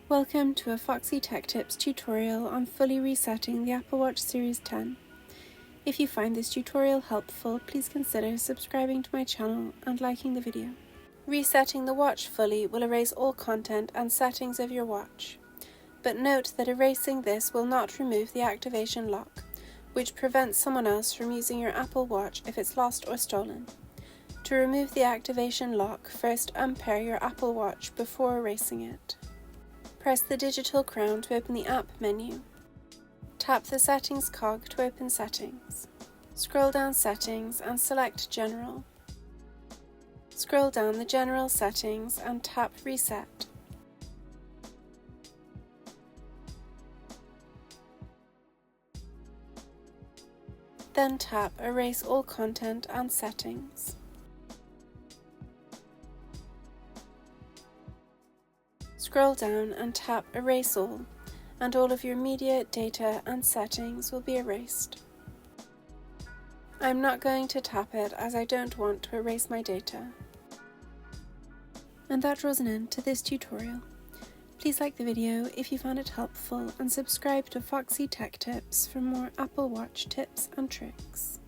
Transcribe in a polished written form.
Welcome to a Foxy Tech Tips tutorial on fully resetting the Apple Watch Series 10. If you find this tutorial helpful, please consider subscribing to my channel and liking the video. Resetting the watch fully will erase all content and settings of your watch, but note that erasing this will not remove the activation lock, which prevents someone else from using your Apple Watch if it's lost or stolen. To remove the activation lock, first unpair your Apple Watch before erasing it. Press the digital crown to open the app menu. Tap the settings cog to open settings. Scroll down settings and select general. Scroll down the general settings and tap reset. Then tap erase all content and settings. Scroll down and tap Erase All, and all of your media, data and settings will be erased. I'm not going to tap it as I don't want to erase my data. And that draws an end to this tutorial. Please like the video if you found it helpful and subscribe to Foxy Tech Tips for more Apple Watch tips and tricks.